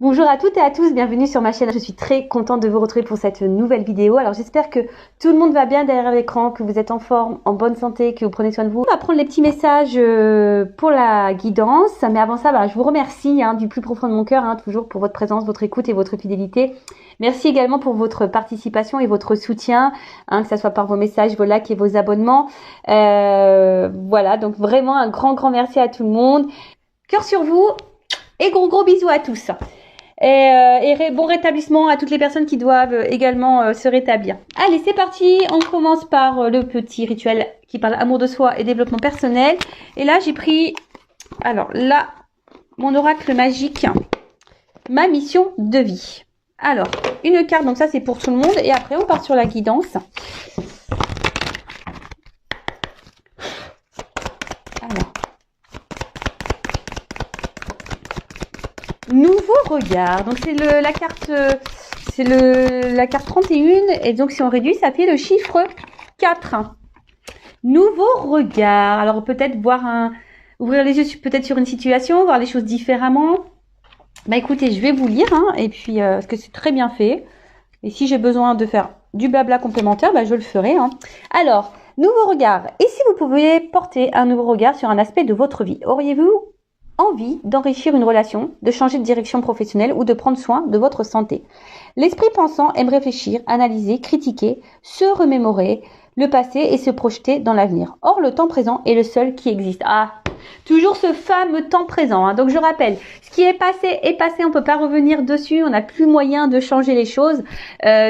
Bonjour à toutes et à tous, bienvenue sur ma chaîne. Je suis très contente de vous retrouver pour cette nouvelle vidéo. Alors j'espère que tout le monde va bien derrière l'écran, que vous êtes en forme, en bonne santé, que vous prenez soin de vous. On va prendre les petits messages pour la guidance. Mais avant ça, je vous remercie du plus profond de mon cœur, toujours pour votre présence, votre écoute et votre fidélité. Merci également pour votre participation et votre soutien, que ce soit par vos messages, vos likes et vos abonnements. Voilà, donc vraiment un grand merci à tout le monde. Cœur sur vous et gros bisous à tous. Et bon rétablissement à toutes les personnes qui doivent également se rétablir. Allez, c'est parti. On commence par le petit rituel qui parle amour de soi et développement personnel. Et là, j'ai pris, alors là, mon oracle magique, ma mission de vie. Alors, une carte, donc ça c'est pour tout le monde. Et après, on part sur la guidance. Alors. Nouveau regard, donc c'est la carte, la carte 31 et donc si on réduit, ça fait le chiffre 4. Nouveau regard, alors peut-être ouvrir les yeux peut-être sur une situation, voir les choses différemment. Écoutez, je vais vous lire et puis parce que c'est très bien fait. Et si j'ai besoin de faire du blabla complémentaire, je le ferai. Alors, nouveau regard. Et si vous pouviez porter un nouveau regard sur un aspect de votre vie, auriez-vous envie d'enrichir une relation, de changer de direction professionnelle ou de prendre soin de votre santé? L'esprit pensant aime réfléchir, analyser, critiquer, se remémorer le passé et se projeter dans l'avenir. Or, le temps présent est le seul qui existe. Toujours ce fameux temps présent. Donc, je rappelle, ce qui est passé, on ne peut pas revenir dessus. On n'a plus moyen de changer les choses.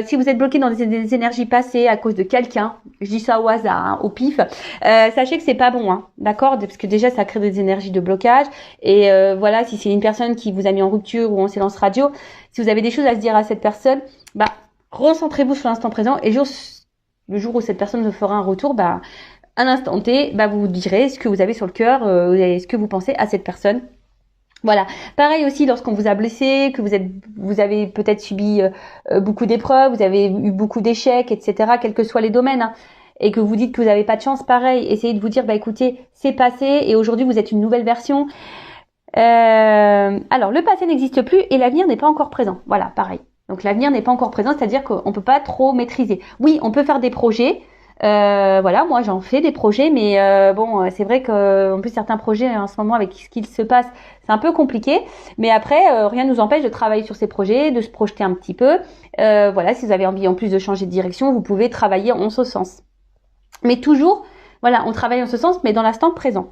Si vous êtes bloqué dans des énergies passées à cause de quelqu'un, je dis ça au hasard, au pif, sachez que c'est pas bon, d'accord? Parce que déjà, ça crée des énergies de blocage. Et voilà, si c'est une personne qui vous a mis en rupture ou en silence radio, si vous avez des choses à se dire à cette personne, recentrez-vous sur l'instant présent et le jour où cette personne vous fera un retour, à l'instant T, vous direz ce que vous avez sur le cœur et ce que vous pensez à cette personne. Voilà. Pareil aussi lorsqu'on vous a blessé, que vous avez peut-être subi beaucoup d'épreuves, vous avez eu beaucoup d'échecs, etc., quels que soient les domaines, et que vous dites que vous n'avez pas de chance, pareil, essayez de vous dire, écoutez, c'est passé et aujourd'hui vous êtes une nouvelle version. Alors, le passé n'existe plus et l'avenir n'est pas encore présent. Voilà, pareil. Donc, l'avenir n'est pas encore présent, c'est-à-dire qu'on peut pas trop maîtriser. Oui, on peut faire des projets. Voilà, moi j'en fais des projets, mais c'est vrai qu'en plus certains projets en ce moment avec ce qu'il se passe, c'est un peu compliqué. Mais après, rien ne nous empêche de travailler sur ces projets, de se projeter un petit peu. Voilà, si vous avez envie en plus de changer de direction, vous pouvez travailler en ce sens. Mais toujours, voilà, on travaille en ce sens, mais dans l'instant présent.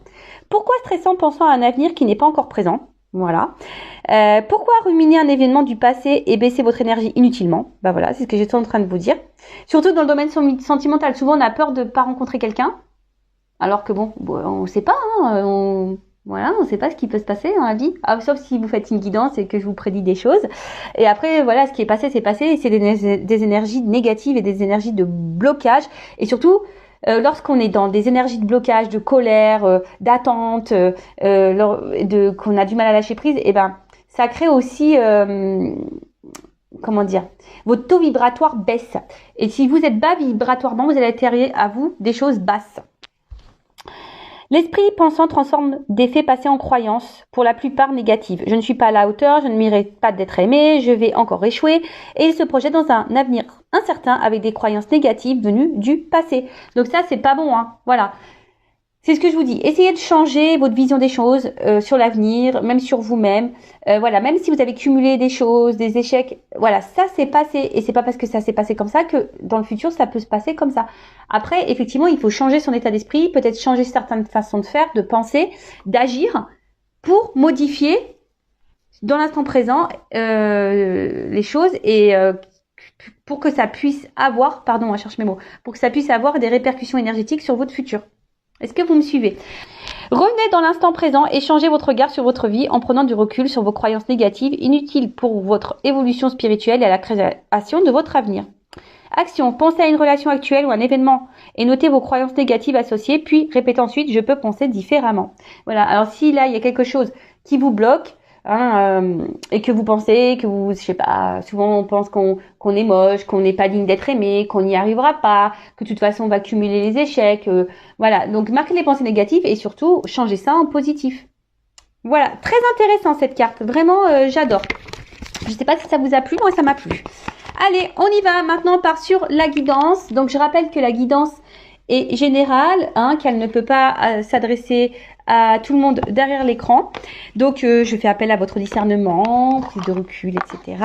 Pourquoi stresser en pensant à un avenir qui n'est pas encore présent? Voilà. Pourquoi ruminer un événement du passé et baisser votre énergie inutilement? Voilà, c'est ce que j'étais en train de vous dire. Surtout dans le domaine sentimental, souvent on a peur de ne pas rencontrer quelqu'un, alors que on ne sait pas, on ne sait pas ce qui peut se passer dans la vie, sauf si vous faites une guidance et que je vous prédis des choses. Et après, voilà, ce qui est passé, et c'est des énergies négatives et des énergies de blocage, et surtout, lorsqu'on est dans des énergies de blocage, de colère, d'attente, qu'on a du mal à lâcher prise, ça crée aussi, votre taux vibratoire baisse. Et si vous êtes bas vibratoirement, vous allez attirer à vous des choses basses. L'esprit pensant transforme des faits passés en croyances, pour la plupart négatives. Je ne suis pas à la hauteur, je ne mérite pas d'être aimé, je vais encore échouer. Et il se projette dans un avenir incertain avec des croyances négatives venues du passé. Donc ça, c'est pas bon, Voilà. C'est ce que je vous dis. Essayez de changer votre vision des choses sur l'avenir, même sur vous-même. Voilà, même si vous avez cumulé des choses, des échecs, voilà, ça s'est passé. Et c'est pas parce que ça s'est passé comme ça que dans le futur, ça peut se passer comme ça. Après, effectivement, il faut changer son état d'esprit, peut-être changer certaines façons de faire, de penser, d'agir pour modifier dans l'instant présent les choses et pour que ça puisse avoir, je cherche mes mots, pour que ça puisse avoir des répercussions énergétiques sur votre futur. Est-ce que vous me suivez? Revenez dans l'instant présent et changez votre regard sur votre vie en prenant du recul sur vos croyances négatives inutiles pour votre évolution spirituelle et à la création de votre avenir. Action. Pensez à une relation actuelle ou un événement et notez vos croyances négatives associées, puis répétez ensuite « je peux penser différemment ». Voilà. Alors si là, il y a quelque chose qui vous bloque, et que vous pensez que vous, je sais pas, souvent on pense qu'on est moche, qu'on n'est pas digne d'être aimé, qu'on n'y arrivera pas, que de toute façon on va cumuler les échecs, voilà. Donc marquez les pensées négatives et surtout changez ça en positif. Voilà, très intéressant cette carte, vraiment j'adore. Je sais pas si ça vous a plu, moi ça m'a plu. Allez, on y va. Maintenant, on part sur la guidance. Donc, je rappelle que la guidance est générale, hein, qu'elle ne peut pas s'adresser à tout le monde derrière l'écran. Donc, je fais appel à votre discernement, prise de recul, etc.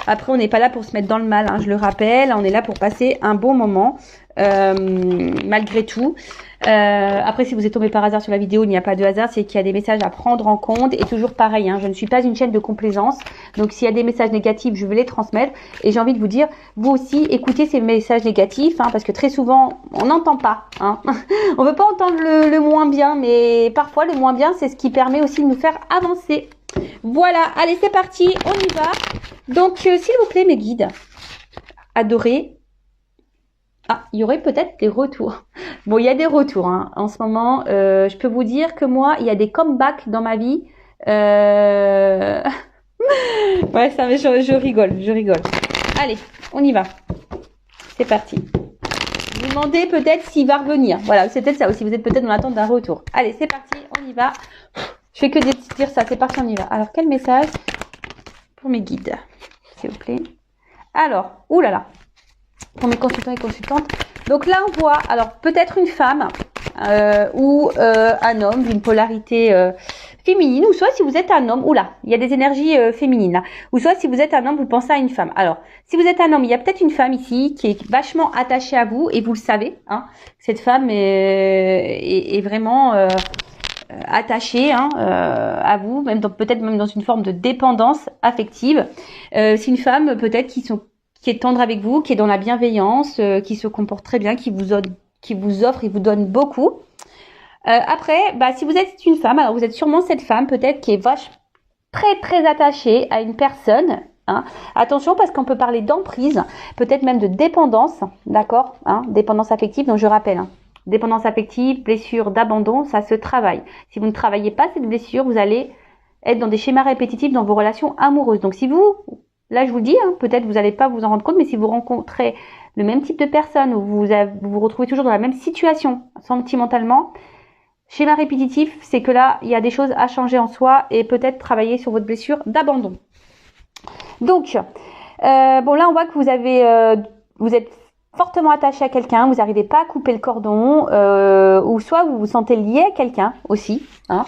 Après, on n'est pas là pour se mettre dans le mal, hein, je le rappelle. On est là pour passer un bon moment, malgré tout. Après, si vous êtes tombé par hasard sur la vidéo, il n'y a pas de hasard, c'est qu'il y a des messages à prendre en compte. Et toujours pareil, hein, je ne suis pas une chaîne de complaisance. Donc, s'il y a des messages négatifs, je vais les transmettre. Et j'ai envie de vous dire, vous aussi, écoutez ces messages négatifs, hein, parce que très souvent, on n'entend pas. Hein. On ne veut pas entendre le moins bien, mais parfois, le moins bien, c'est ce qui permet aussi de nous faire avancer. Voilà, allez, c'est parti, on y va. Donc, s'il vous plaît, mes guides, adorés. Ah, il y aurait peut-être des retours. Bon, il y a des retours hein. En ce moment. Je peux vous dire que moi, il y a des comebacks dans ma vie. Ouais, ça, je rigole, je rigole. Allez, on y va. C'est parti. Vous demandez peut-être s'il va revenir. Voilà, c'est peut-être ça aussi. Vous êtes peut-être dans l'attente d'un retour. Allez, c'est parti, on y va. Je fais que dire ça. C'est parti, on y va. Alors, quel message pour mes guides, s'il vous plaît. Alors, oulala. Pour mes consultants et consultantes. Donc là, on voit, alors peut-être une femme ou un homme d'une polarité féminine, ou soit si vous êtes un homme, oula, il y a des énergies féminines là, ou soit si vous êtes un homme, vous pensez à une femme. Alors, si vous êtes un homme, il y a peut-être une femme ici qui est vachement attachée à vous et vous le savez, hein, cette femme est vraiment attachée hein, à vous, même peut-être même dans une forme de dépendance affective. C'est une femme peut-être qui est tendre avec vous, qui est dans la bienveillance, qui se comporte très bien, qui vous offre et vous donne beaucoup. Après, si vous êtes une femme, alors vous êtes sûrement cette femme peut-être qui est très attachée à une personne. Hein. Attention parce qu'on peut parler d'emprise, peut-être même de dépendance, d'accord hein, dépendance affective, donc je rappelle. Hein, dépendance affective, blessure d'abandon, ça se travaille. Si vous ne travaillez pas cette blessure, vous allez être dans des schémas répétitifs dans vos relations amoureuses. Donc si vous... Là, je vous le dis, hein, peut-être vous n'allez pas vous en rendre compte, mais si vous rencontrez le même type de personne ou vous vous retrouvez toujours dans la même situation sentimentalement, schéma répétitif, c'est que là, il y a des choses à changer en soi et peut-être travailler sur votre blessure d'abandon. Donc, bon là, on voit que vous êtes fortement attaché à quelqu'un, vous n'arrivez pas à couper le cordon, ou soit vous vous sentez lié à quelqu'un aussi. Hein.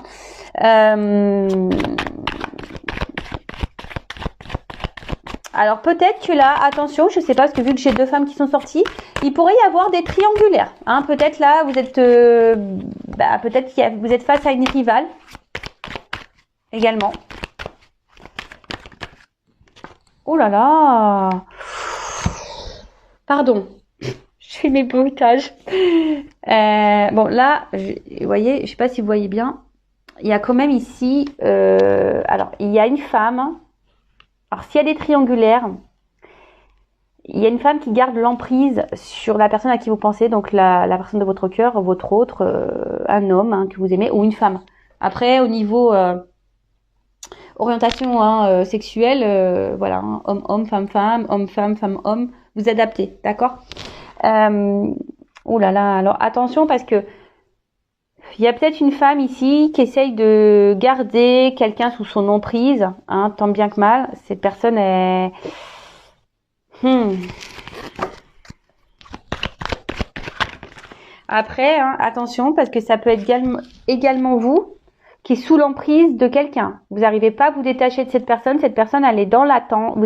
Alors peut-être que là, attention, je sais pas, parce que vu que j'ai deux femmes qui sont sorties, il pourrait y avoir des triangulaires. Hein. Peut-être là, vous êtes, peut-être vous êtes face à une rivale également. Oh là là, pardon, je fais mes bruitages. Bon là, vous voyez, je sais pas si vous voyez bien, il y a quand même ici, alors il y a une femme. Alors, s'il y a des triangulaires, il y a une femme qui garde l'emprise sur la personne à qui vous pensez, donc la personne de votre cœur, votre autre, un homme hein, que vous aimez, ou une femme. Après, au niveau orientation hein, sexuelle, voilà, hein, homme-homme, femme-femme, homme-femme, femme-homme, vous adaptez, d'accord oh là là, alors attention parce que il y a peut-être une femme ici qui essaye de garder quelqu'un sous son emprise, hein, tant bien que mal. Cette personne est... Après, hein, attention, parce que ça peut être également vous qui est sous l'emprise de quelqu'un. Vous n'arrivez pas à vous détacher de cette personne. Cette personne, elle est dans l'attente.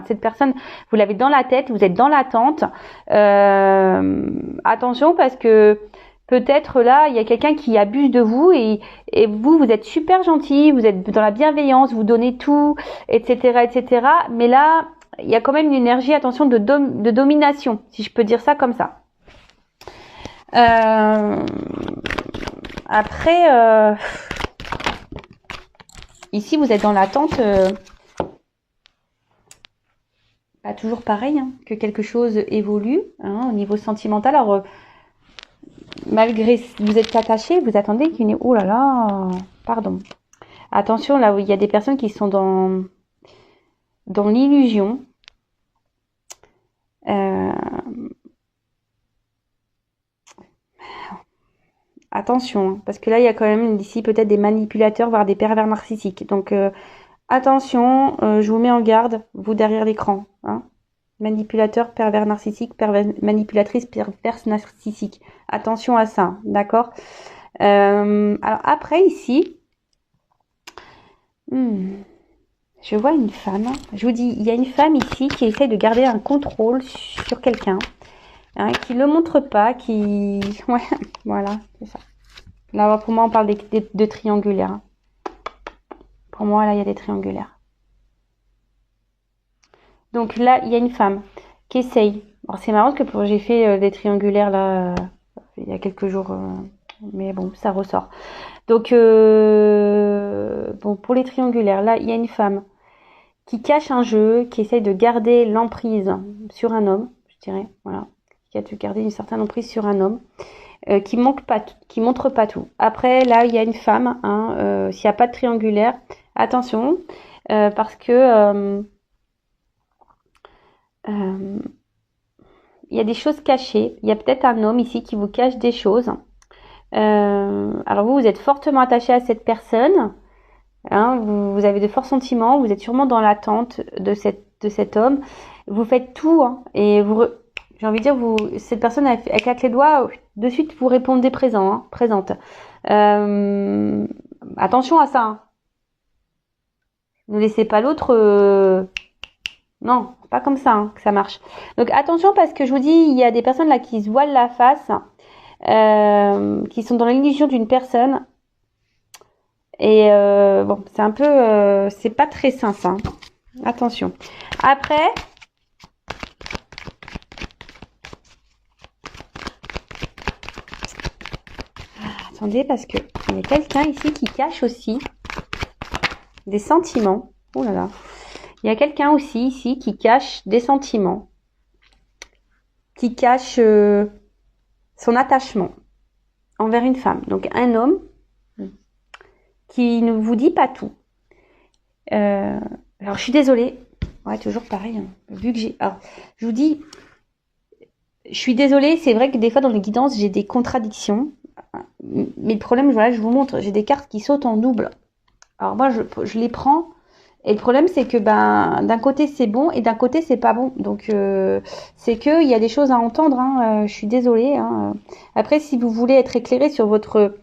Cette personne, vous l'avez dans la tête. Vous êtes dans l'attente. Attention, parce que peut-être là, il y a quelqu'un qui abuse de vous et vous êtes super gentil, vous êtes dans la bienveillance, vous donnez tout, etc., etc. Mais là, il y a quand même une énergie, attention, de domination, si je peux dire ça comme ça. Après, ici, vous êtes dans l'attente, toujours pareil, hein, que quelque chose évolue hein, au niveau sentimental. Alors, malgré vous êtes attaché, vous attendez qu'il y ait... Oh là là, pardon. Attention, là où il y a des personnes qui sont dans l'illusion. Attention, parce que là, il y a quand même ici peut-être des manipulateurs, voire des pervers narcissiques. Donc, attention, je vous mets en garde, vous derrière l'écran. Hein. Manipulateur, pervers narcissique, manipulatrice, perverse narcissique. Attention à ça, d'accord. Alors après ici, je vois une femme. Je vous dis, il y a une femme ici qui essaie de garder un contrôle sur quelqu'un, hein, qui le montre pas, qui, ouais, voilà, c'est ça. Là, pour moi, on parle de triangulaires. Hein. Pour moi, là, il y a des triangulaires. Donc là, il y a une femme qui essaye. Alors c'est marrant parce que j'ai fait des triangulaires là il y a quelques jours, mais bon, ça ressort. Donc bon, pour les triangulaires, là, il y a une femme qui cache un jeu, qui essaye de garder l'emprise sur un homme, je dirais, voilà, qui a de garder une certaine emprise sur un homme, qui montre pas tout. Après, là, il y a une femme, hein, s'il n'y a pas de triangulaire, attention, parce que il y a des choses cachées. Il y a peut-être un homme ici qui vous cache des choses. Alors vous êtes fortement attaché à cette personne. Hein, vous avez de forts sentiments. Vous êtes sûrement dans l'attente de cet homme. Vous faites tout. Hein, et j'ai envie de dire, cette personne, elle claque les doigts. De suite, vous répondez présent, hein, présente. Attention à ça. Hein. Ne laissez pas l'autre... Non, pas comme ça hein, que ça marche. Donc attention parce que je vous dis, il y a des personnes là qui se voilent la face, qui sont dans l'illusion d'une personne. Et bon, c'est un peu... c'est pas très sain ça. Hein. Attention. Après... attendez parce que il y a quelqu'un ici qui cache aussi des sentiments. Oh là là. Il y a quelqu'un aussi ici qui cache des sentiments, qui cache son attachement envers une femme. Donc un homme qui ne vous dit pas tout. Alors je suis désolée, ouais toujours pareil. Hein. Vu que alors je vous dis, je suis désolée. C'est vrai que des fois dans les guidances j'ai des contradictions, mais le problème, voilà, je vous montre, j'ai des cartes qui sautent en double. Alors moi je les prends. Et le problème, c'est que d'un côté c'est bon et d'un côté c'est pas bon. Donc c'est que il y a des choses à entendre. Hein, je suis désolée. Hein. Après, si vous voulez être éclairé sur votre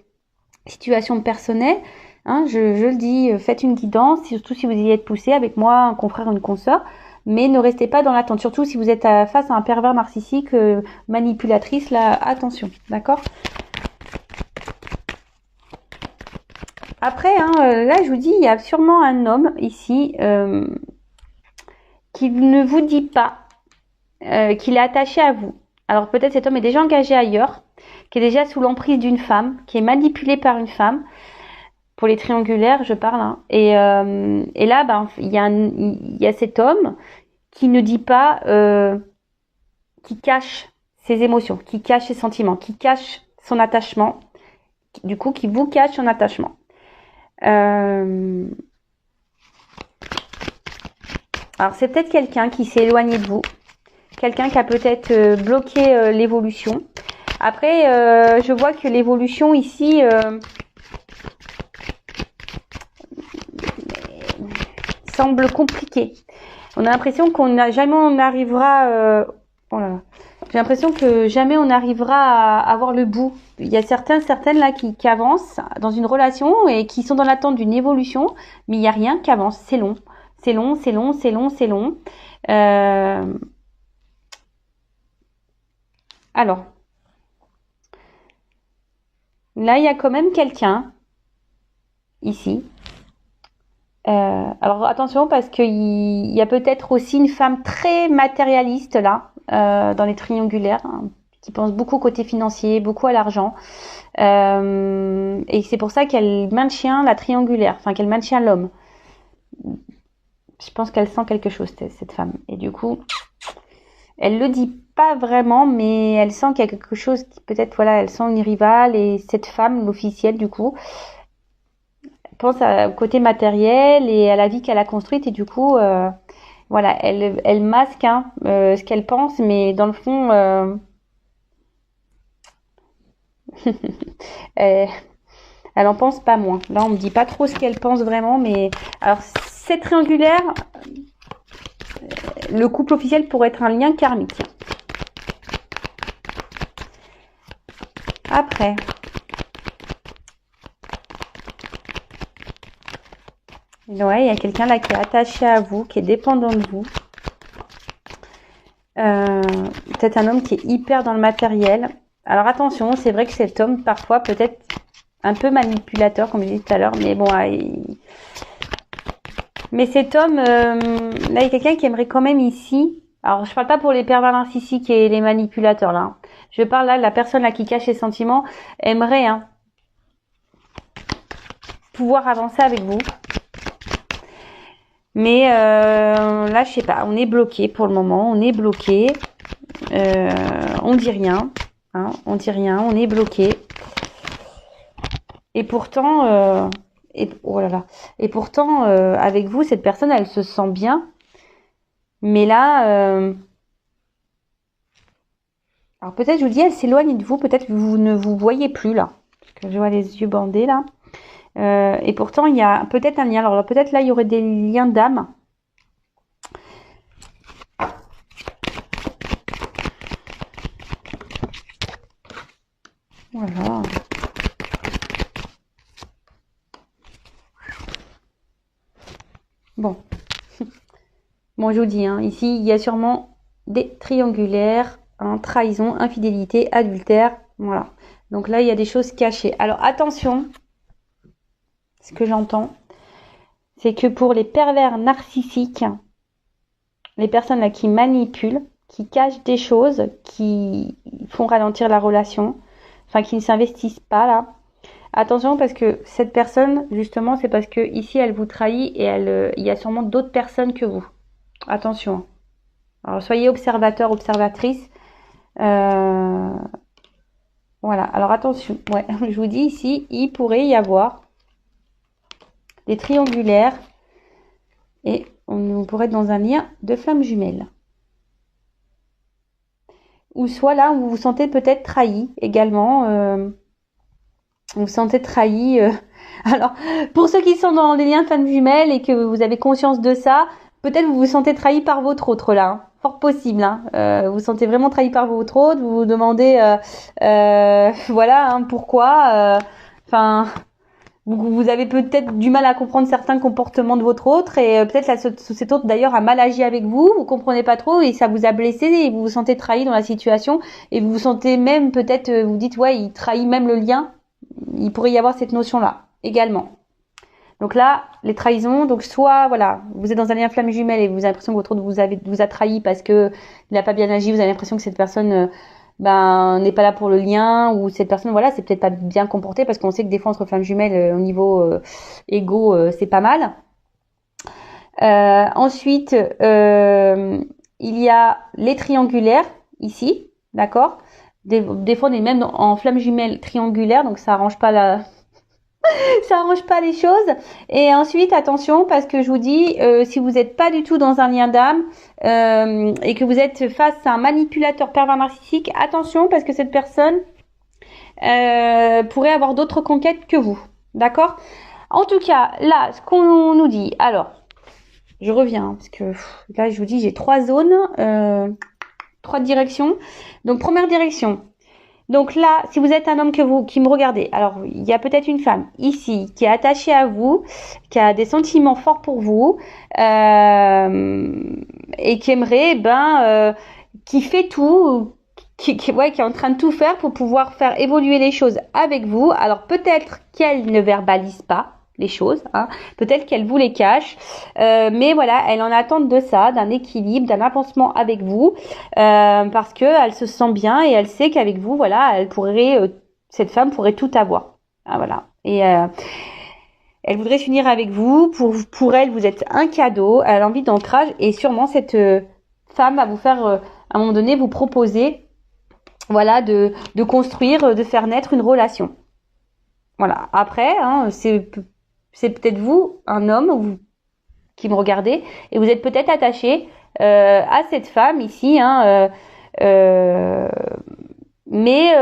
situation personnelle, hein, je le dis, faites une guidance, surtout si vous y êtes poussé avec moi, un confrère, une consoeur. Mais ne restez pas dans l'attente. Surtout si vous êtes face à un pervers narcissique, manipulatrice. Là, attention, d'accord ? Après, hein, là, je vous dis, il y a sûrement un homme ici qui ne vous dit pas qu'il est attaché à vous. Alors peut-être cet homme est déjà engagé ailleurs, qui est déjà sous l'emprise d'une femme, qui est manipulé par une femme. Pour les triangulaires, je parle. Hein. Et là, ben, il y a cet homme qui ne dit pas, qui cache ses émotions, qui cache ses sentiments, qui cache son attachement. Du coup, qui vous cache son attachement. Alors c'est peut-être quelqu'un qui s'est éloigné de vous, quelqu'un qui a peut-être bloqué l'évolution. Après, je vois que l'évolution ici semble compliquée. On a l'impression jamais on arrivera. Oh là là. J'ai l'impression que jamais on arrivera à avoir le bout. Il y a certaines là qui avancent dans une relation et qui sont dans l'attente d'une évolution, mais il n'y a rien qui avance. C'est long. C'est long, c'est long, c'est long, c'est long. Alors, là, il y a quand même quelqu'un ici. Alors attention parce qu'il y a peut-être aussi une femme très matérialiste là, dans les triangulaires, hein, qui pense beaucoup côté financier, beaucoup à l'argent. Et c'est pour ça qu'elle maintient la triangulaire, enfin qu'elle maintient l'homme. Je pense qu'elle sent quelque chose, cette femme. Et du coup, elle le dit pas vraiment, mais elle sent qu'il y a quelque chose qui peut-être, voilà, elle sent une rivale. Et cette femme, l'officielle du coup, pense au côté matériel et à la vie qu'elle a construite. Et du coup, voilà, elle masque hein, ce qu'elle pense, mais dans le fond... elle en pense pas moins. Là, on me dit pas trop ce qu'elle pense vraiment, mais alors cette triangulaire, le couple officiel pourrait être un lien karmique. Après, ouais, il y a quelqu'un là qui est attaché à vous, qui est dépendant de vous. Peut-être un homme qui est hyper dans le matériel. Alors attention, c'est vrai que cet homme, parfois, peut-être un peu manipulateur, comme je disais tout à l'heure, mais bon, mais cet homme, là, il y a quelqu'un qui aimerait quand même ici. Alors, je parle pas pour les pervers narcissiques et les manipulateurs, là. Je parle là de la personne là qui cache ses sentiments, aimerait pouvoir avancer avec vous. Mais là, je sais pas, on est bloqué pour le moment, on est bloqué. On dit rien, on dit rien, on est bloqué. Et pourtant, oh là là. Et pourtant, avec vous, cette personne, elle se sent bien. Mais là, alors peut-être, je vous dis, elle s'éloigne de vous. Peut-être que vous ne vous voyez plus là. Parce que je vois les yeux bandés là. Et pourtant, il y a peut-être un lien. Alors peut-être là, il y aurait des liens d'âme. Voilà. Bon. Bon, je vous dis, ici, il y a sûrement des triangulaires, trahison, infidélité, adultère. Voilà. Donc là, il y a des choses cachées. Alors, attention. Ce que j'entends, c'est que pour les pervers narcissiques, les personnes là qui manipulent, qui cachent des choses, qui font ralentir la relation, enfin qui ne s'investissent pas là. Attention parce que cette personne, justement, c'est parce que ici elle vous trahit et il y a sûrement d'autres personnes que vous. Attention. Alors soyez observateur, observatrice. Voilà. Alors attention. Ouais, je vous dis ici, il pourrait y avoir des triangulaires et on pourrait être dans un lien de flammes jumelles. Ou soit là, vous vous sentez peut-être trahi également. Vous vous sentez trahi. Alors, pour ceux qui sont dans des liens de flammes jumelles et que vous avez conscience de ça, peut-être vous vous sentez trahi par votre autre là. Fort possible. Vous vous sentez vraiment trahi par votre autre. Vous vous demandez, voilà, pourquoi. Enfin... Vous avez peut-être du mal à comprendre certains comportements de votre autre et peut-être cet autre d'ailleurs a mal agi avec vous, vous comprenez pas trop et ça vous a blessé et vous vous sentez trahi dans la situation et vous vous sentez même peut-être, vous dites ouais, il trahit même le lien. Il pourrait y avoir cette notion-là également. Donc là, les trahisons, donc soit voilà, vous êtes dans un lien flamme jumelle et vous avez l'impression que votre autre vous a trahi parce que il n'a pas bien agi, vous avez l'impression que cette personne n'est pas là pour le lien ou cette personne voilà c'est peut-être pas bien comportée parce qu'on sait que des fois entre flammes jumelles au niveau égo c'est pas mal. Ensuite il y a les triangulaires ici, d'accord, des fois on est même en flamme jumelle triangulaire donc ça arrange pas ça arrange pas les choses. Et ensuite, attention, parce que je vous dis, si vous n'êtes pas du tout dans un lien d'âme et que vous êtes face à un manipulateur pervers narcissique, attention, parce que cette personne pourrait avoir d'autres conquêtes que vous. D'accord? En tout cas, là, ce qu'on nous dit, alors, je reviens, parce que là, je vous dis, j'ai 3 zones, 3 directions. Donc, première direction. Donc là, si vous êtes un homme qui me regardez, alors il y a peut-être une femme ici qui est attachée à vous, qui a des sentiments forts pour vous et qui aimerait, qui fait tout, qui est en train de tout faire pour pouvoir faire évoluer les choses avec vous. Alors peut-être qu'elle ne verbalise pas les choses, peut-être qu'elle vous les cache, mais voilà, elle en attend de ça, d'un équilibre, d'un avancement avec vous, parce que elle se sent bien et elle sait qu'avec vous, voilà, cette femme pourrait tout avoir, voilà, et elle voudrait s'unir avec vous, pour elle, vous êtes un cadeau, elle a envie d'ancrage et sûrement cette femme va vous faire, à un moment donné, vous proposer, voilà, de construire, de faire naître une relation. Voilà, après, c'est peut-être vous, un homme, qui me regardez, et vous êtes peut-être attaché à cette femme ici, mais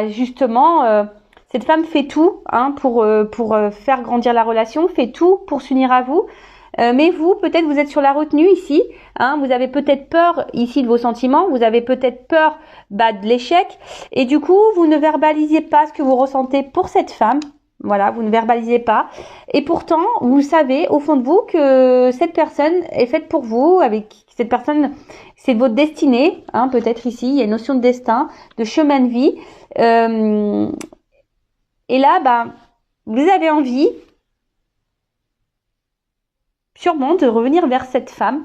justement, cette femme fait tout pour faire grandir la relation, fait tout pour s'unir à vous, Mais vous, peut-être vous êtes sur la retenue ici, hein, vous avez peut-être peur ici de vos sentiments, vous avez peut-être peur de l'échec, et du coup, vous ne verbalisez pas ce que vous ressentez pour cette femme. Voilà, vous ne verbalisez pas. Et pourtant, vous savez au fond de vous que cette personne est faite pour vous, avec cette personne, c'est votre destinée, hein, peut-être ici, il y a une notion de destin, de chemin de vie. Et là, vous avez envie, sûrement, de revenir vers cette femme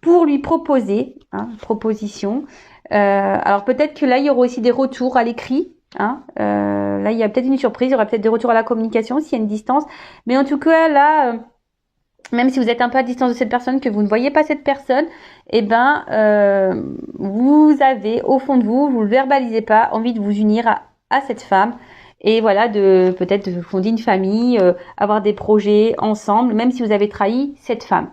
pour lui proposer, hein, proposition. Alors peut-être que là, il y aura aussi des retours à l'écrit. Hein, là, il y a peut-être une surprise, il y aura peut-être des retours à la communication s'il y a une distance. Mais en tout cas, là, même si vous êtes un peu à distance de cette personne, que vous ne voyez pas cette personne, vous avez au fond de vous, vous ne le verbalisez pas, envie de vous unir à cette femme. Et voilà, peut-être de fonder une famille, avoir des projets ensemble, même si vous avez trahi cette femme.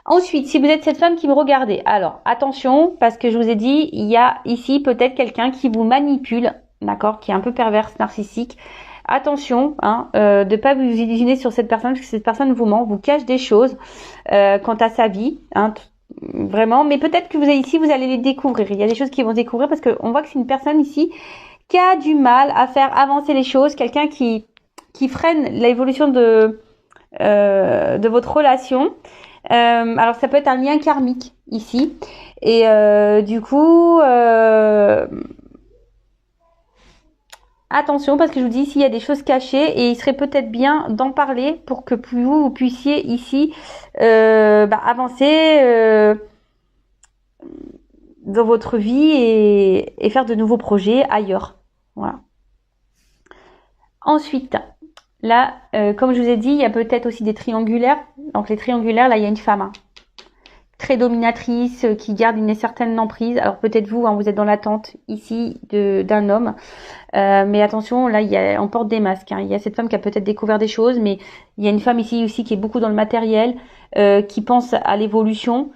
Ensuite, si vous êtes cette femme qui me regardez, alors attention, parce que je vous ai dit, il y a ici peut-être quelqu'un qui vous manipule, d'accord, qui est un peu perverse, narcissique. Attention, de pas vous illusionner sur cette personne, parce que cette personne vous ment, vous cache des choses quant à sa vie, hein, vraiment. Mais peut-être que vous allez les découvrir. Il y a des choses qui vont découvrir parce qu'on voit que c'est une personne ici qui a du mal à faire avancer les choses, quelqu'un qui freine l'évolution de votre relation. Alors ça peut être un lien karmique ici, et du coup attention, parce que je vous dis, ici il y a des choses cachées et il serait peut-être bien d'en parler pour que vous puissiez ici avancer dans votre vie et faire de nouveaux projets ailleurs. Voilà. Ensuite, là, comme je vous ai dit, il y a peut-être aussi des triangulaires. Donc les triangulaires, là, il y a une femme, hein, très dominatrice, qui garde une certaine emprise. Alors peut-être vous, hein, vous êtes dans l'attente ici d'un homme. Mais attention, là, on porte des masques. Hein. Il y a cette femme qui a peut-être découvert des choses, mais il y a une femme ici aussi qui est beaucoup dans le matériel, qui pense à l'évolution,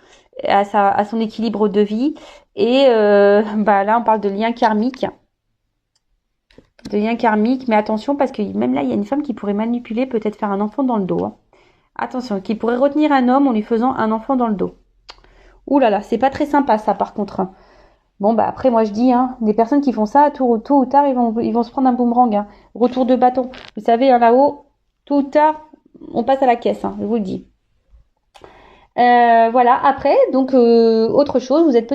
à son équilibre de vie. Et là, on parle de lien karmique. De lien karmique, mais attention, parce que même là, il y a une femme qui pourrait manipuler, peut-être faire un enfant dans le dos. Hein. Attention, qui pourrait retenir un homme en lui faisant un enfant dans le dos. Ouh là là, c'est pas très sympa ça, par contre. Bon, après, moi je dis, hein, des personnes qui font ça, tôt ou tard, ils vont se prendre un boomerang. Hein. Retour de bâton. Vous savez, hein, là-haut, tôt ou tard, on passe à la caisse, hein, je vous le dis. Voilà, après, donc, autre chose, vous êtes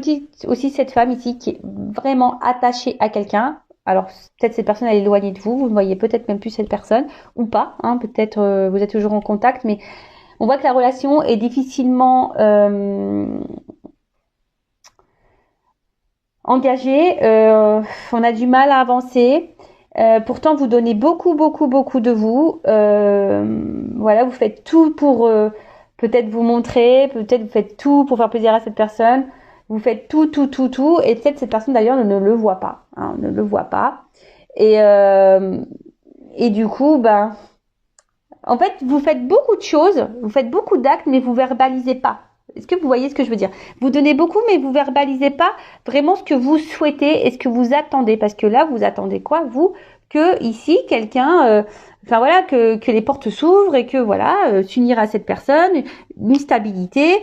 aussi cette femme ici qui est vraiment attachée à quelqu'un. Alors, peut-être cette personne elle est éloignée de vous, vous ne voyez peut-être même plus cette personne, ou pas, hein, peut-être vous êtes toujours en contact, mais on voit que la relation est difficilement engagée, on a du mal à avancer, pourtant vous donnez beaucoup de vous, voilà, vous faites tout pour peut-être vous montrer, peut-être vous faites tout pour faire plaisir à cette personne, vous faites tout, et peut-être cette personne d'ailleurs ne le voit pas, hein, ne le voit pas, et du coup, en fait, vous faites beaucoup de choses, vous faites beaucoup d'actes, mais vous verbalisez pas. Est-ce que vous voyez ce que je veux dire? Vous donnez beaucoup, mais vous verbalisez pas vraiment ce que vous souhaitez et ce que vous attendez. Parce que là, vous attendez quoi, vous? Que ici, quelqu'un, que les portes s'ouvrent et que voilà, s'unir à cette personne, une stabilité,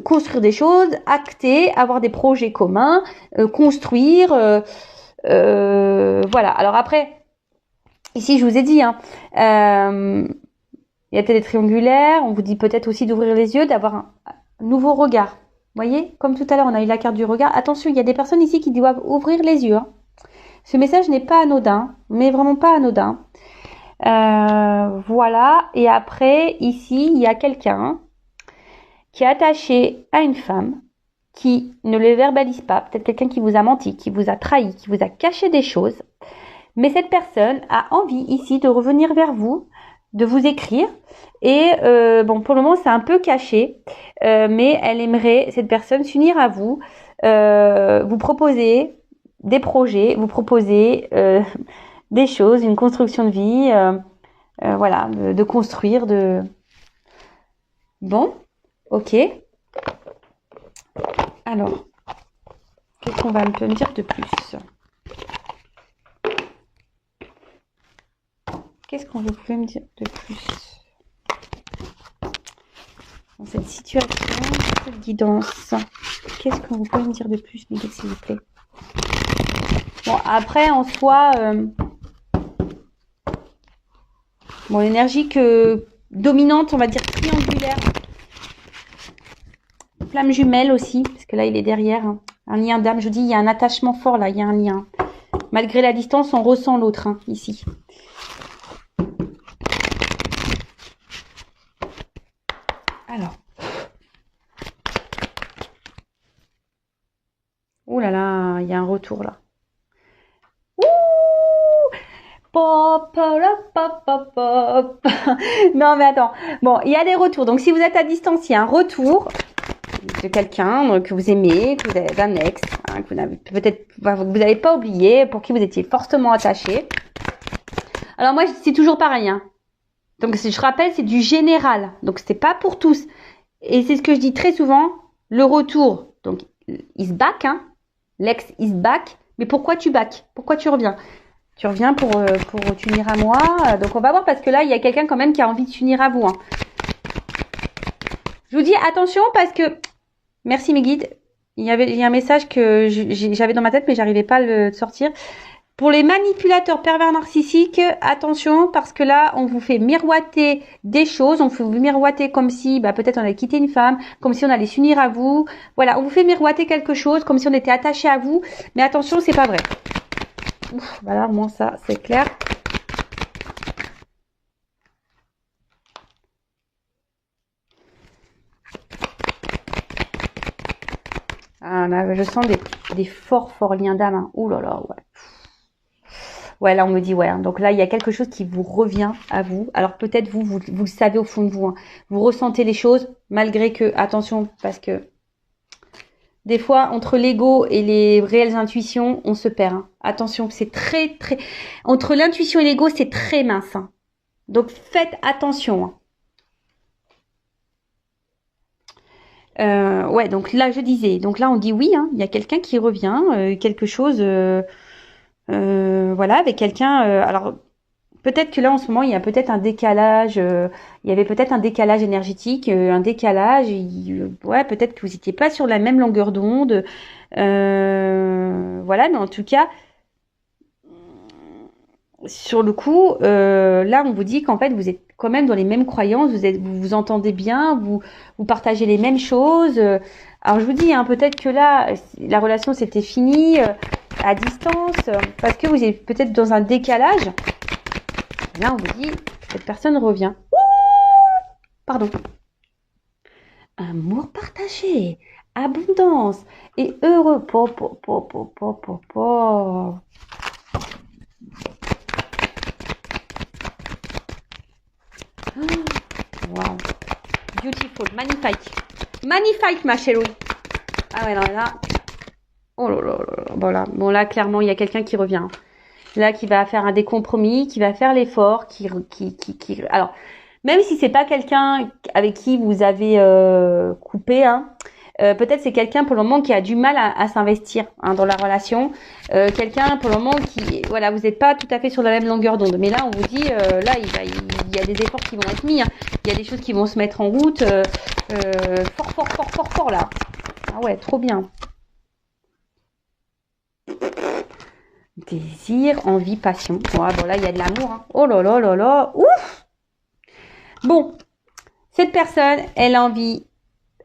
construire des choses, acter, avoir des projets communs, construire, voilà. Alors après, ici, je vous ai dit, hein, il y a peut-être des triangulaires, on vous dit peut-être aussi d'ouvrir les yeux, d'avoir un nouveau regard. Vous voyez, comme tout à l'heure, on a eu la carte du regard. Attention, il y a des personnes ici qui doivent ouvrir les yeux. Hein. Ce message n'est pas anodin, mais vraiment pas anodin. Voilà, et après, ici, il y a quelqu'un qui est attaché à une femme, qui ne le verbalise pas, peut-être quelqu'un qui vous a menti, qui vous a trahi, qui vous a caché des choses. Mais cette personne a envie ici de revenir vers vous, de vous écrire. Et pour le moment, c'est un peu caché, mais elle aimerait, cette personne, s'unir à vous, vous proposer des projets, vous proposer des choses, une construction de vie, voilà, de construire, de... Bon, ok. Alors, qu'est-ce qu'on va me dire de plus ? Qu'est-ce qu'on vous pouvez me dire de plus ? dans cette situation, cette guidance. Qu'est-ce que vous pouvez me dire de plus, mes guides, s'il vous plaît? Bon, après, en soi, bon, l'énergie dominante, on va dire triangulaire. Flamme jumelle aussi, parce que là, il est derrière. Hein. Un lien d'âme, je vous dis, il y a un attachement fort là, il y a un lien. Malgré la distance, on ressent l'autre, hein, ici. Alors. Ouh là là, il y a un retour là. Ouh! Pop, pop, pop, pop. Non mais attends. Bon, il y a des retours. Donc si vous êtes à distance, il y a un retour de quelqu'un que vous aimez, que vous avez d'un ex, hein, que vous n'avez peut-être vous n'avez pas oublié, pour qui vous étiez fortement attaché. Alors moi, c'est toujours pareil. Hein. Donc je rappelle, c'est du général. Donc c'est pas pour tous. Et c'est ce que je dis très souvent. Le retour, donc is back. Hein. L'ex is back. Mais pourquoi tu back? Pourquoi tu reviens? Tu reviens pour t'unir à moi. Donc on va voir parce que là, il y a quelqu'un quand même qui a envie de s'unir à vous. Hein. Je vous dis attention parce que... Merci mes guides. Il y a un message que j'avais dans ma tête mais j'arrivais pas à le sortir. Pour les manipulateurs pervers narcissiques, attention parce que là, on vous fait miroiter des choses. On vous fait miroiter comme si peut-être on allait quitter une femme, comme si on allait s'unir à vous. Voilà, on vous fait miroiter quelque chose comme si on était attaché à vous. Mais attention, c'est pas vrai. Ouf, voilà, au moins ça, c'est clair. Ah, là, je sens des forts liens d'âme. Hein. Ouh là là, ouais. Ouais, là, on me dit, ouais. Hein. Donc là, il y a quelque chose qui vous revient à vous. Alors peut-être vous le savez au fond de vous. Hein. Vous ressentez les choses, malgré que, attention, parce que des fois, entre l'ego et les réelles intuitions, on se perd. Hein. Attention, c'est très... Entre l'intuition et l'ego, c'est très mince. Hein. Donc faites attention. Hein. Ouais, donc là, je disais. Donc là, on dit oui, hein, il y a quelqu'un qui revient, quelque chose... voilà, avec quelqu'un... alors, peut-être que là, en ce moment, il y a peut-être un décalage. Il y avait peut-être un décalage énergétique, un décalage. Ouais, peut-être que vous n'étiez pas sur la même longueur d'onde. Voilà, mais en tout cas... Sur le coup, là, on vous dit qu'en fait, vous êtes quand même dans les mêmes croyances, vous vous entendez bien, vous partagez les mêmes choses. Alors, je vous dis, hein, peut-être que là, la relation s'était finie à distance, parce que vous êtes peut-être dans un décalage. Là, on vous dit, cette personne revient. Ouh, pardon. Amour partagé, abondance et heureux. Wow. Beautiful, magnifique. Magnifique, ma chérie. Ah ouais, là. Oh là là là. Voilà. Bon, là, clairement, il y a quelqu'un qui revient. Là, qui va faire des compromis, qui va faire l'effort, Alors, même si c'est pas quelqu'un avec qui vous avez coupé, hein, peut-être c'est quelqu'un pour le moment qui a du mal à s'investir hein, dans la relation. Quelqu'un pour le moment qui, voilà, vous n'êtes pas tout à fait sur la même longueur d'onde. Mais là, on vous dit, là, il y a des efforts qui vont être mis. Hein. Il y a des choses qui vont se mettre en route. Fort là. Ah ouais, trop bien. Désir, envie, passion. Ouais, bon là, il y a de l'amour. Hein. Oh là là là là. Ouf. Bon, cette personne, elle a envie...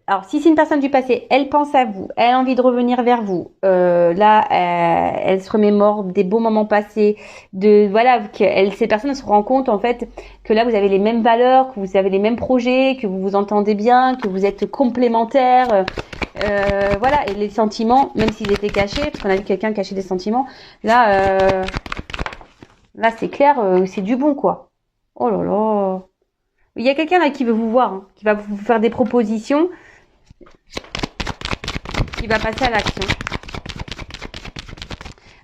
Alors, si c'est une personne du passé, elle pense à vous, elle a envie de revenir vers vous. Là, elle se remémore des beaux moments passés. Voilà, cette personne se rend compte en fait que là, vous avez les mêmes valeurs, que vous avez les mêmes projets, que vous vous entendez bien, que vous êtes complémentaires. Voilà, et les sentiments, même s'ils étaient cachés, parce qu'on a vu quelqu'un cacher des sentiments, là c'est clair, c'est du bon quoi. Oh là là. Il y a quelqu'un là qui veut vous voir, hein, qui va vous faire des propositions. Qui va passer à l'action.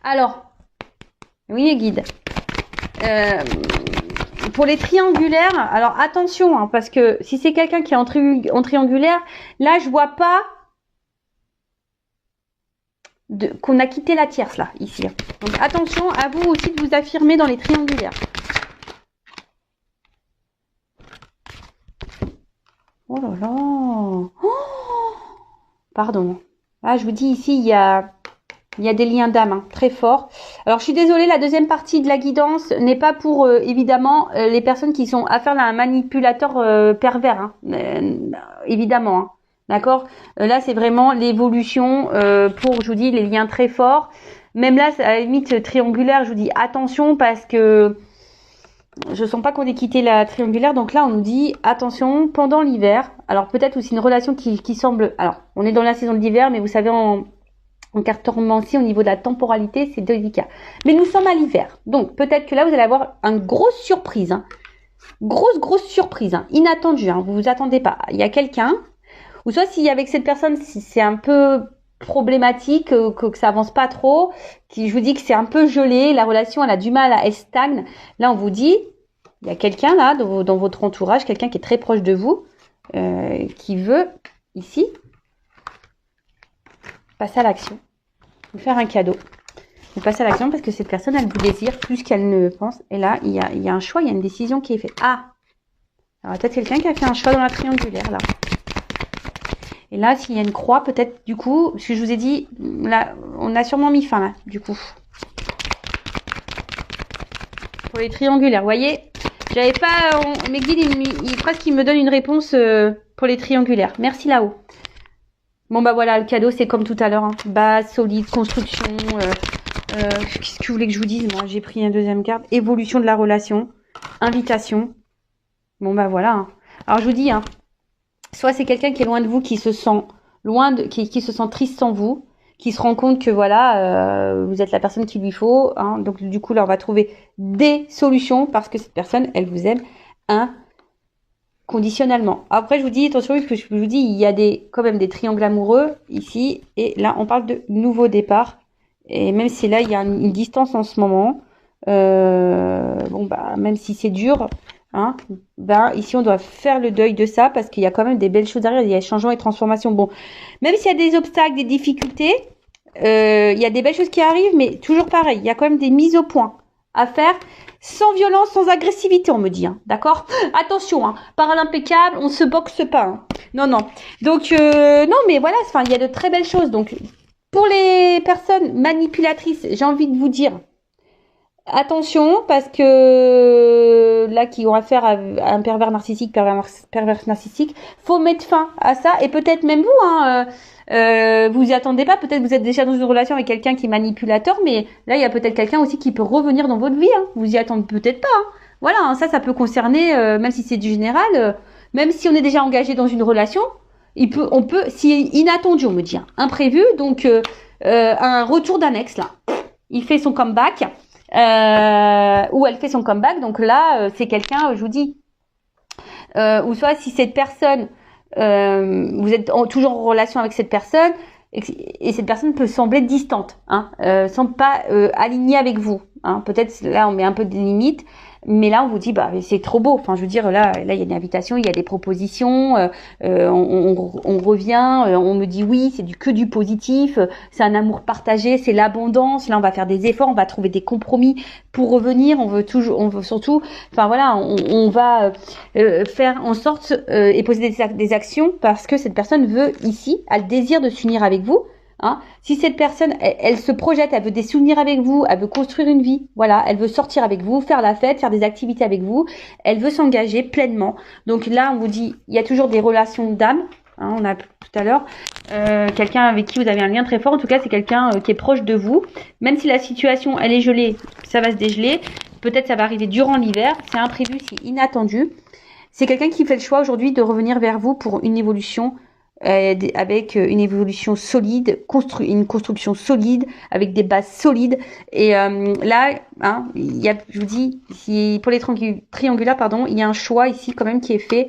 Alors, oui les guides. Pour les triangulaires, alors attention, hein, parce que si c'est quelqu'un qui est en triangulaire, là je vois pas qu'on a quitté la tierce là, ici. Donc attention à vous aussi de vous affirmer dans les triangulaires. Oh là là. Oh, pardon. Ah, je vous dis ici, il y a des liens d'âme hein, très forts. Alors, je suis désolée, la deuxième partie de la guidance n'est pas pour, évidemment, les personnes qui sont affaires à un manipulateur pervers. Hein, évidemment. Hein, d'accord. Là, c'est vraiment l'évolution pour, je vous dis, les liens très forts. Même là, à la limite triangulaire, je vous dis attention parce que je sens pas qu'on ait quitté la triangulaire. Donc là, on nous dit attention pendant l'hiver. Alors peut-être aussi une relation qui semble... Alors, on est dans la saison de l'hiver, mais vous savez, en cartomancie, au niveau de la temporalité, c'est délicat. Mais nous sommes à l'hiver. Donc peut-être que là, vous allez avoir une grosse surprise. Hein. Grosse surprise. Hein. Inattendue. Hein. Vous vous attendez pas. Il y a quelqu'un... Ou soit si avec cette personne, si c'est un peu problématique, que ça avance pas trop, qui je vous dis que c'est un peu gelé, la relation elle a du mal à elle stagne. Là on vous dit, il y a quelqu'un là dans votre entourage, quelqu'un qui est très proche de vous, qui veut ici passer à l'action, vous faire un cadeau. Vous passez à l'action parce que cette personne elle vous désire plus qu'elle ne pense. Et là il y a un choix, il y a une décision qui est faite. Ah, alors peut-être quelqu'un qui a fait un choix dans la triangulaire là. Et là, s'il y a une croix, peut-être, du coup, ce que je vous ai dit, là, on a sûrement mis fin, là, du coup. Pour les triangulaires, vous voyez, j'avais pas... mes guides, presque, ils me donnent une réponse pour les triangulaires. Merci là-haut. Bon, bah voilà, le cadeau, c'est comme tout à l'heure. Hein. Base, solide, construction. Qu'est-ce que vous voulez que je vous dise? Moi, j'ai pris une deuxième carte. Évolution de la relation. Invitation. Bon, bah voilà. Hein. Alors, je vous dis, hein. Soit c'est quelqu'un qui est loin de vous, qui se sent qui se sent triste sans vous, qui se rend compte que voilà, vous êtes la personne qu'il lui faut. Hein, donc du coup là, on va trouver des solutions parce que cette personne, elle vous aime inconditionnellement. Après, je vous dis attention, parce que je vous dis, il y a quand même des triangles amoureux ici, et là, on parle de nouveau départ. Et même si là, il y a une distance en ce moment, bon bah même si c'est dur. Hein, ben ici on doit faire le deuil de ça parce qu'il y a quand même des belles choses derrière, il y a changements et transformations. Bon, même s'il y a des obstacles, des difficultés, il y a des belles choses qui arrivent, mais toujours pareil, il y a quand même des mises au point à faire sans violence, sans agressivité, on me dit. Hein, d'accord? Attention, hein, parole impeccable, on se boxe pas. Hein. Non, non. Donc non, mais voilà, enfin il y a de très belles choses. Donc pour les personnes manipulatrices, j'ai envie de vous dire. Attention, parce que là, qui ont affaire à un pervers narcissique, pervers narcissique, faut mettre fin à ça. Et peut-être même vous, hein, vous y attendez pas. Peut-être vous êtes déjà dans une relation avec quelqu'un qui est manipulateur, mais là, il y a peut-être quelqu'un aussi qui peut revenir dans votre vie. Hein. Vous y attendez peut-être pas. Hein. Voilà, hein, ça peut concerner, même si c'est du général, même si on est déjà engagé dans une relation, on peut, si inattendu, on me dit, hein, imprévu, donc un retour d'un ex là, il fait son comeback. Où elle fait son comeback. Donc là, c'est quelqu'un, je vous dis, ou soit si cette personne, vous êtes toujours en relation avec cette personne, et cette personne peut sembler distante, hein, semble pas alignée avec vous. Hein. Peut-être là, on met un peu des limites. Mais là, on vous dit, bah, c'est trop beau. Enfin, je veux dire, là, il y a une invitation, il y a des propositions. On revient, on me dit oui, c'est que du positif. C'est un amour partagé, c'est l'abondance. Là, on va faire des efforts, on va trouver des compromis pour revenir. On veut surtout, enfin voilà, on va faire en sorte et poser des actions parce que cette personne veut ici, a le désir de s'unir avec vous. Hein. Si cette personne, elle se projette, elle veut des souvenirs avec vous, elle veut construire une vie, voilà, elle veut sortir avec vous, faire la fête, faire des activités avec vous, elle veut s'engager pleinement. Donc là, on vous dit, il y a toujours des relations d'âme. Hein, on a tout à l'heure quelqu'un avec qui vous avez un lien très fort. En tout cas, c'est quelqu'un qui est proche de vous. Même si la situation, elle est gelée, ça va se dégeler. Peut-être ça va arriver durant l'hiver. C'est imprévu, c'est inattendu. C'est quelqu'un qui fait le choix aujourd'hui de revenir vers vous pour une évolution. Avec une évolution solide, une construction solide, avec des bases solides. Et là, hein, je vous dis, pour les triangulaires, pardon, il y a un choix ici quand même qui est fait.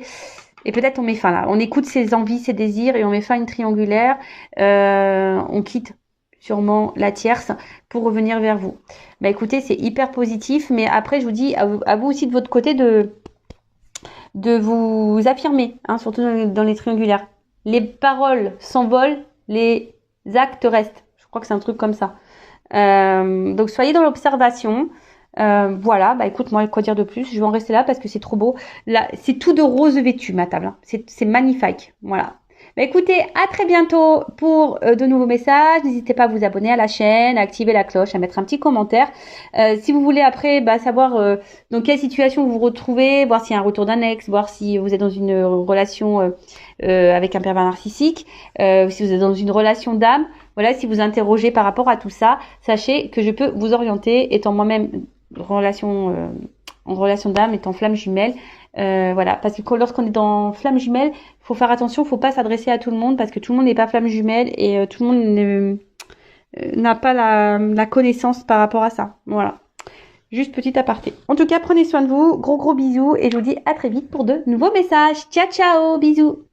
Et peut-être on met fin là. On écoute ses envies, ses désirs et on met fin à une triangulaire. On quitte sûrement la tierce pour revenir vers vous. Bah écoutez, c'est hyper positif. Mais après, je vous dis, à vous aussi de votre côté de vous affirmer, hein, surtout dans les triangulaires. Les paroles s'envolent, les actes restent. Je crois que c'est un truc comme ça. Donc soyez dans l'observation. Voilà, bah écoute, moi, quoi dire de plus? Je vais en rester là parce que c'est trop beau. Là, c'est tout de rose vêtu, ma table, hein. C'est magnifique. Voilà. Bah écoutez, à très bientôt pour de nouveaux messages. N'hésitez pas à vous abonner à la chaîne, à activer la cloche, à mettre un petit commentaire. Si vous voulez après savoir dans quelle situation vous vous retrouvez, voir s'il y a un retour d'un ex, voir si vous êtes dans une relation avec un pervers narcissique, si vous êtes dans une relation d'âme, voilà, si vous interrogez par rapport à tout ça, sachez que je peux vous orienter, étant moi-même en relation d'âme, étant flamme jumelle. Voilà, parce que lorsqu'on est dans flamme jumelle, faut faire attention, faut pas s'adresser à tout le monde parce que tout le monde n'est pas flamme jumelle et tout le monde n'a pas la connaissance par rapport à ça. Voilà. Juste petit aparté. En tout cas, prenez soin de vous. Gros bisous et je vous dis à très vite pour de nouveaux messages. Ciao, ciao, bisous.